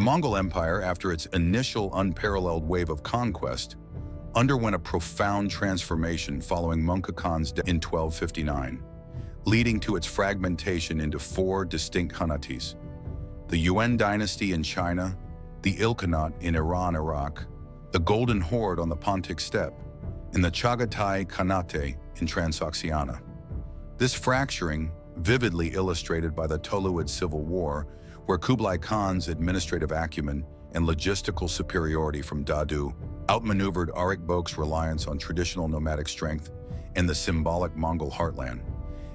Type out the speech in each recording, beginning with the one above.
Mongol Empire, after its initial unparalleled wave of conquest, underwent a profound transformation following Möngke Khan's death in 1259, leading to its fragmentation into four distinct Khanates: the Yuan Dynasty in China, the Ilkhanate in Iran, Iraq, the Golden Horde on the Pontic steppe, and the Chagatai Khanate in Transoxiana. This fracturing, vividly illustrated by the Toluid Civil War, where Kublai Khan's administrative acumen and logistical superiority from Dadu outmaneuvered Arikbok's reliance on traditional nomadic strength and the symbolic Mongol heartland,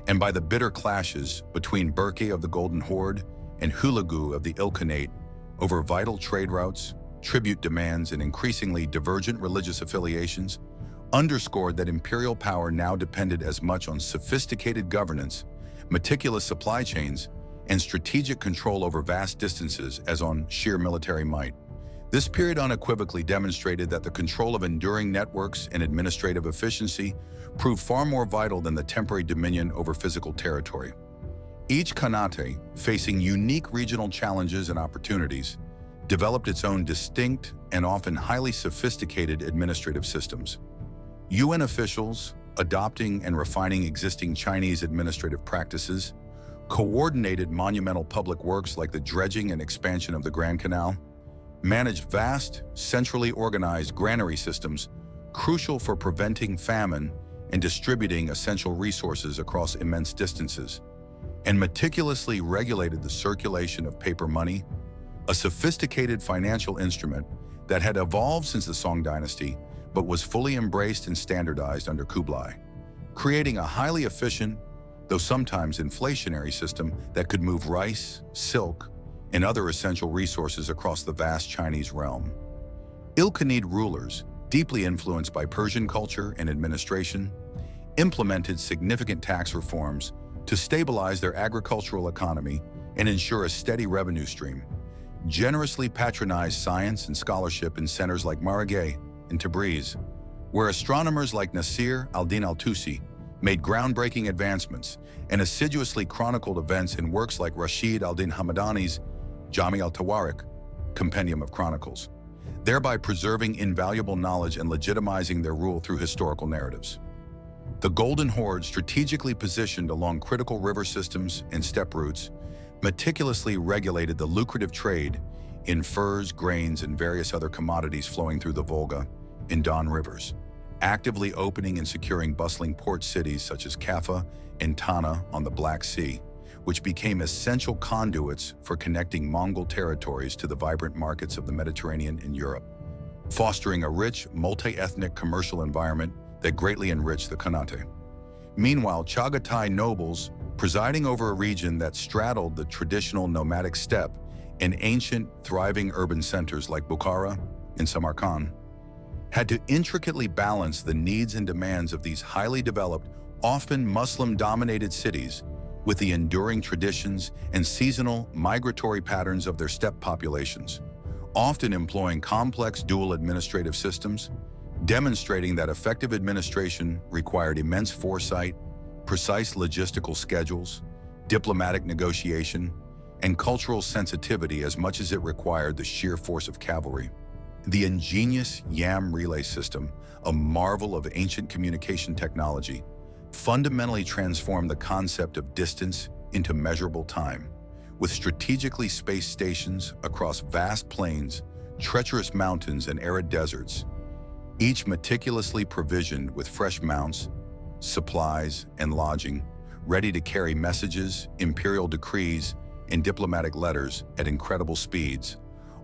and by the bitter clashes between Berke of the Golden Horde and Hulagu of the Ilkhanate over vital trade routes, tribute demands, and increasingly divergent religious affiliations, underscored that imperial power now depended as much on sophisticated governance, meticulous supply chains, and strategic control over vast distances as on sheer military might. This period unequivocally demonstrated that the control of enduring networks and administrative efficiency proved far more vital than the temporary dominion over physical territory. Each Khanate, facing unique regional challenges and opportunities, developed its own distinct and often highly sophisticated administrative systems. UN officials, adopting and refining existing Chinese administrative practices, coordinated monumental public works like the dredging and expansion of the Grand Canal, managed vast, centrally organized granary systems crucial for preventing famine and distributing essential resources across immense distances, and meticulously regulated the circulation of paper money, a sophisticated financial instrument that had evolved since the Song dynasty but was fully embraced and standardized under Kublai, creating a highly efficient, though sometimes inflationary system that could move rice, silk, and other essential resources across the vast Chinese realm. Ilkhanate rulers, deeply influenced by Persian culture and administration, implemented significant tax reforms to stabilize their agricultural economy and ensure a steady revenue stream, generously patronized science and scholarship in centers like Maragay and Tabriz, where astronomers like Nasir al-Din al-Tusi made groundbreaking advancements and assiduously chronicled events in works like Rashid al-Din Hamadani's Jami al-Tawarik, Compendium of Chronicles, thereby preserving invaluable knowledge and legitimizing their rule through historical narratives. The Golden Horde, strategically positioned along critical river systems and steppe routes, meticulously regulated the lucrative trade in furs, grains, and various other commodities flowing through the Volga and Don rivers, actively opening and securing bustling port cities such as Kaffa and Tana on the Black Sea, which became essential conduits for connecting Mongol territories to the vibrant markets of the Mediterranean and Europe, fostering a rich, multi-ethnic commercial environment that greatly enriched the Khanate. Meanwhile, Chagatai nobles, presiding over a region that straddled the traditional nomadic steppe and ancient, thriving urban centers like Bukhara and Samarkand, had to intricately balance the needs and demands of these highly developed, often Muslim-dominated cities with the enduring traditions and seasonal migratory patterns of their steppe populations, often employing complex dual administrative systems, demonstrating that effective administration required immense foresight, precise logistical schedules, diplomatic negotiation, and cultural sensitivity as much as it required the sheer force of cavalry. The ingenious Yam relay system, a marvel of ancient communication technology, fundamentally transformed the concept of distance into measurable time, with strategically spaced stations across vast plains, treacherous mountains, and arid deserts, each meticulously provisioned with fresh mounts, supplies, and lodging, ready to carry messages, imperial decrees, and diplomatic letters at incredible speeds,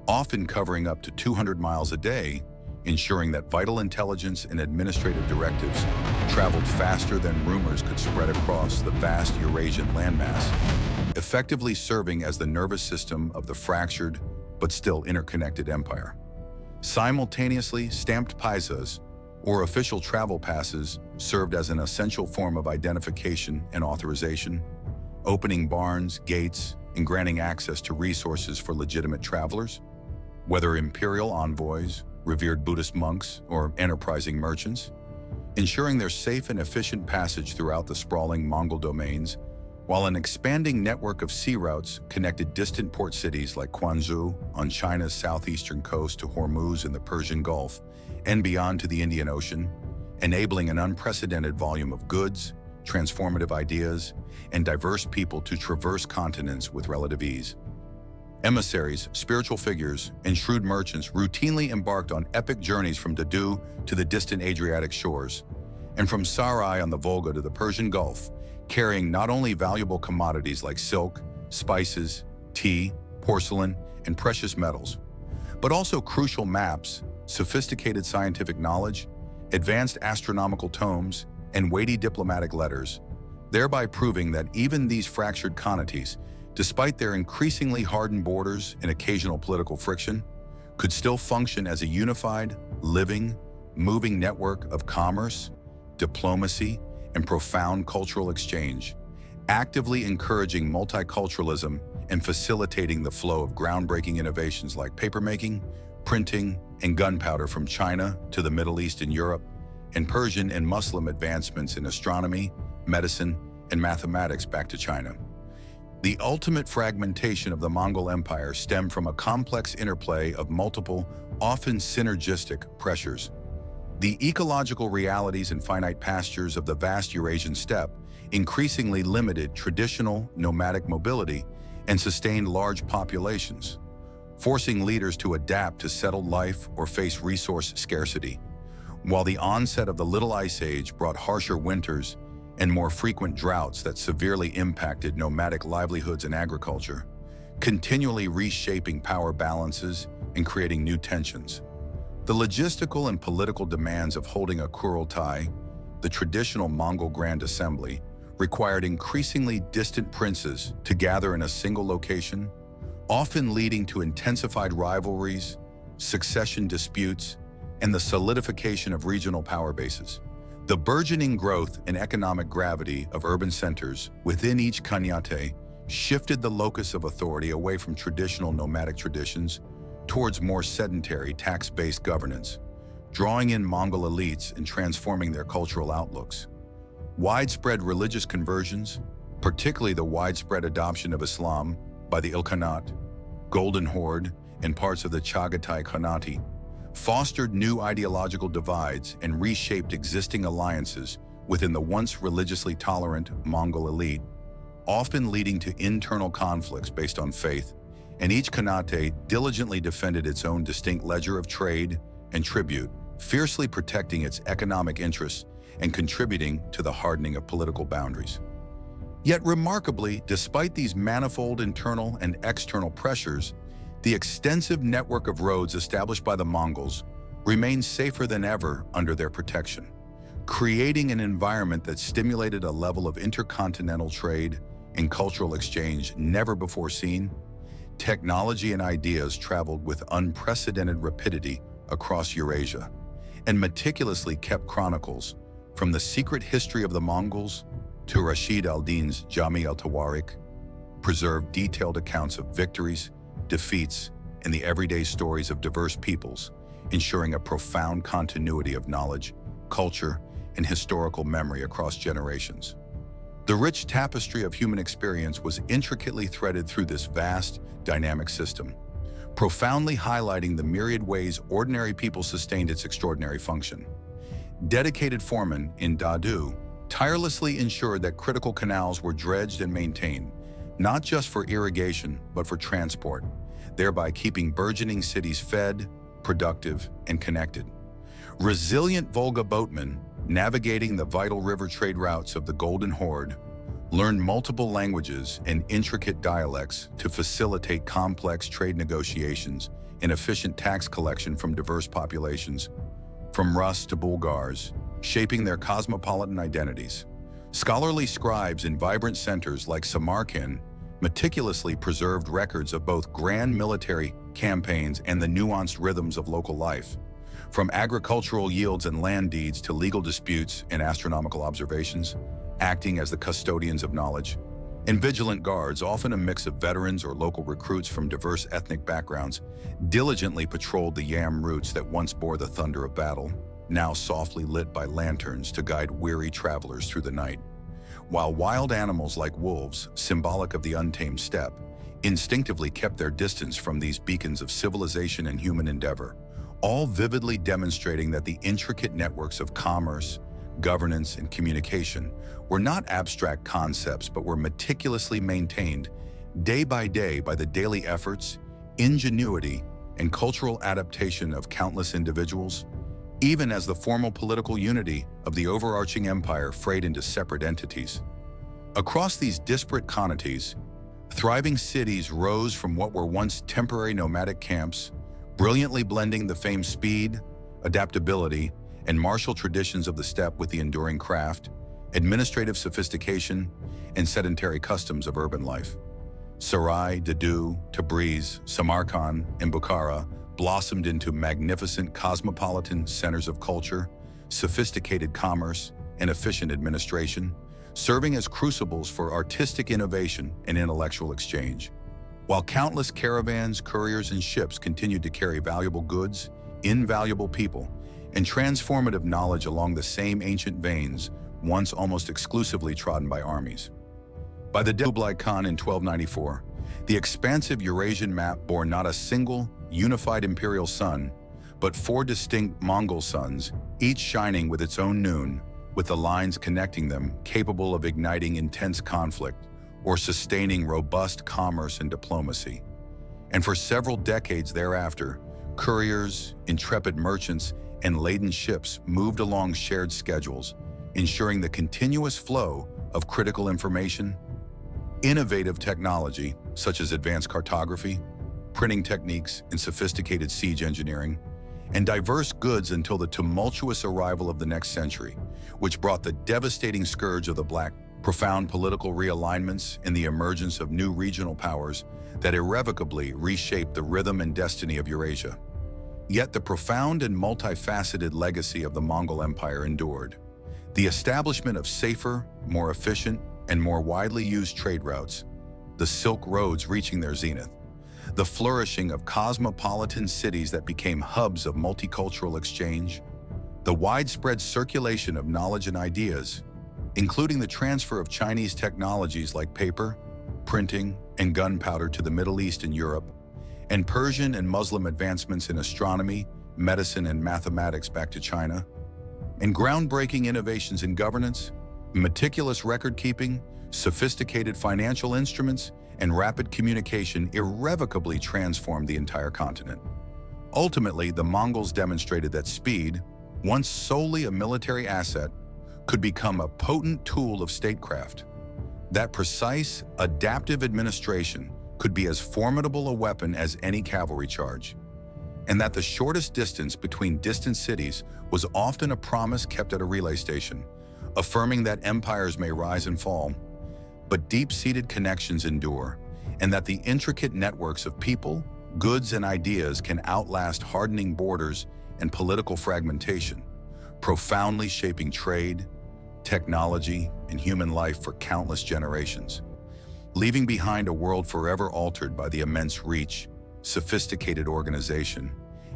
often covering up to 200 miles a day, ensuring that vital intelligence and administrative directives traveled faster than rumors could spread across the vast Eurasian landmass, effectively serving as the nervous system of the fractured but still interconnected empire. Simultaneously, stamped paisas, or official travel passes, served as an essential form of identification and authorization, opening barns, gates, and granting access to resources for legitimate travelers, whether imperial envoys, revered Buddhist monks, or enterprising merchants, ensuring their safe and efficient passage throughout the sprawling Mongol domains while an expanding network of sea routes connected distant port cities like Quanzhou on China's southeastern coast to Hormuz in the Persian Gulf and beyond to the Indian Ocean, enabling an unprecedented volume of goods, transformative ideas, and diverse people to traverse continents with relative ease. Emissaries, spiritual figures, and shrewd merchants routinely embarked on epic journeys from Dadu to the distant Adriatic shores, and from Sarai on the Volga to the Persian Gulf, carrying not only valuable commodities like silk, spices, tea, porcelain, and precious metals, but also crucial maps, sophisticated scientific knowledge, advanced astronomical tomes, and weighty diplomatic letters, thereby proving that even these fractured Khanates, despite their increasingly hardened borders and occasional political friction, could still function as a unified, living, moving network of commerce, diplomacy, and profound cultural exchange, actively encouraging multiculturalism and facilitating the flow of groundbreaking innovations like papermaking, printing, and gunpowder from China to the Middle East and Europe, and Persian and Muslim advancements in astronomy, medicine, and mathematics back to China. The ultimate fragmentation of the Mongol Empire stemmed from a complex interplay of multiple, often synergistic pressures. The ecological realities and finite pastures of the vast Eurasian steppe increasingly limited traditional nomadic mobility and sustained large populations, forcing leaders to adapt to settled life or face resource scarcity. While the onset of the Little Ice Age brought harsher winters and more frequent droughts that severely impacted nomadic livelihoods and agriculture, continually reshaping power balances and creating new tensions. The logistical and political demands of holding a Kurultai, the traditional Mongol Grand Assembly, required increasingly distant princes to gather in a single location, often leading to intensified rivalries, succession disputes, and the solidification of regional power bases. The burgeoning growth and economic gravity of urban centers within each Khanate shifted the locus of authority away from traditional nomadic traditions towards more sedentary, tax-based governance, drawing in Mongol elites and transforming their cultural outlooks. Widespread religious conversions, particularly the widespread adoption of Islam by the Ilkhanate, Golden Horde, and parts of the Chagatai Khanate, fostered new ideological divides and reshaped existing alliances within the once religiously tolerant Mongol elite, often leading to internal conflicts based on faith, and each Khanate diligently defended its own distinct ledger of trade and tribute, fiercely protecting its economic interests and contributing to the hardening of political boundaries. Yet remarkably, despite these manifold internal and external pressures, the extensive network of roads established by the Mongols remained safer than ever under their protection, creating an environment that stimulated a level of intercontinental trade and cultural exchange never before seen. Technology and ideas traveled with unprecedented rapidity across Eurasia, and meticulously kept chronicles, from the secret history of the Mongols to Rashid al-Din's Jami al-Tawarik, preserved detailed accounts of victories, defeats, and the everyday stories of diverse peoples, ensuring a profound continuity of knowledge, culture, and historical memory across generations. The rich tapestry of human experience was intricately threaded through this vast, dynamic system, profoundly highlighting the myriad ways ordinary people sustained its extraordinary function. Dedicated foremen in Dadu tirelessly ensured that critical canals were dredged and maintained, not just for irrigation, but for transport, thereby keeping burgeoning cities fed, productive, and connected. Resilient Volga boatmen, navigating the vital river trade routes of the Golden Horde, learned multiple languages and intricate dialects to facilitate complex trade negotiations and efficient tax collection from diverse populations, from Rus to Bulgars, shaping their cosmopolitan identities. Scholarly scribes in vibrant centers like Samarkand meticulously preserved records of both grand military campaigns and the nuanced rhythms of local life, from agricultural yields and land deeds to legal disputes and astronomical observations, acting as the custodians of knowledge. And vigilant guards, often a mix of veterans or local recruits from diverse ethnic backgrounds, diligently patrolled the yam routes that once bore the thunder of battle, now softly lit by lanterns to guide weary travelers through the night. while wild animals like wolves, symbolic of the untamed steppe, instinctively kept their distance from these beacons of civilization and human endeavor, all vividly demonstrating that the intricate networks of commerce, governance, and communication were not abstract concepts but were meticulously maintained day by the daily efforts, ingenuity, and cultural adaptation of countless individuals, even as the formal political unity of the overarching empire frayed into separate entities. Across these disparate Khanates, thriving cities rose from what were once temporary nomadic camps, brilliantly blending the famed speed, adaptability, and martial traditions of the steppe with the enduring craft, administrative sophistication, and sedentary customs of urban life. Sarai, Dadu, Tabriz, Samarkand, and Bukhara blossomed into magnificent cosmopolitan centers of culture, sophisticated commerce, and efficient administration, serving as crucibles for artistic innovation and intellectual exchange. While countless caravans, couriers, and ships continued to carry valuable goods, invaluable people, and transformative knowledge along the same ancient veins once almost exclusively trodden by armies. By the death of Kublai Khan in 1294, the expansive Eurasian map bore not a single unified imperial sun, but four distinct Mongol suns, each shining with its own noon, with the lines connecting them capable of igniting intense conflict or sustaining robust commerce and diplomacy. And for several decades thereafter, couriers, intrepid merchants, and laden ships moved along shared schedules, ensuring the continuous flow of critical information. Innovative technology, such as advanced cartography, printing techniques, and sophisticated siege engineering, and diverse goods until the tumultuous arrival of the next century, which brought the devastating scourge of the Black, profound political realignments, and the emergence of new regional powers that irrevocably reshaped the rhythm and destiny of Eurasia. Yet the profound and multifaceted legacy of the Mongol Empire endured. The establishment of safer, more efficient, and more widely used trade routes, the Silk Roads reaching their zenith, the flourishing of cosmopolitan cities that became hubs of multicultural exchange, the widespread circulation of knowledge and ideas, including the transfer of Chinese technologies like paper, printing, and gunpowder to the Middle East and Europe, and Persian and Muslim advancements in astronomy, medicine, and mathematics back to China, and groundbreaking innovations in governance, meticulous record-keeping, sophisticated financial instruments, and rapid communication irrevocably transformed the entire continent. Ultimately, the Mongols demonstrated that speed, once solely a military asset, could become a potent tool of statecraft. That precise, adaptive administration could be as formidable a weapon as any cavalry charge, and that the shortest distance between distant cities was often a promise kept at a relay station, affirming that empires may rise and fall, but deep-seated connections endure, and that the intricate networks of people, goods, and ideas can outlast hardening borders and political fragmentation, profoundly shaping trade, technology, and human life for countless generations, leaving behind a world forever altered by the immense reach, sophisticated organization,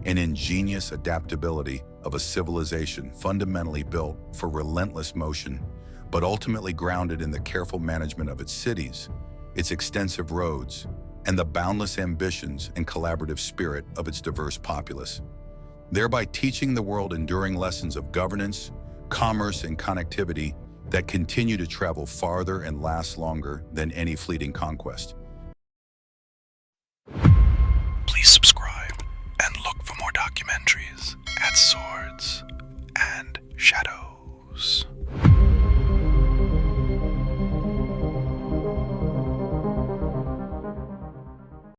and ingenious adaptability of a civilization fundamentally built for relentless motion, but ultimately grounded in the careful management of its cities, its extensive roads, and the boundless ambitions and collaborative spirit of its diverse populace, thereby teaching the world enduring lessons of governance, commerce, and connectivity that continue to travel farther and last longer than any fleeting conquest. Please subscribe.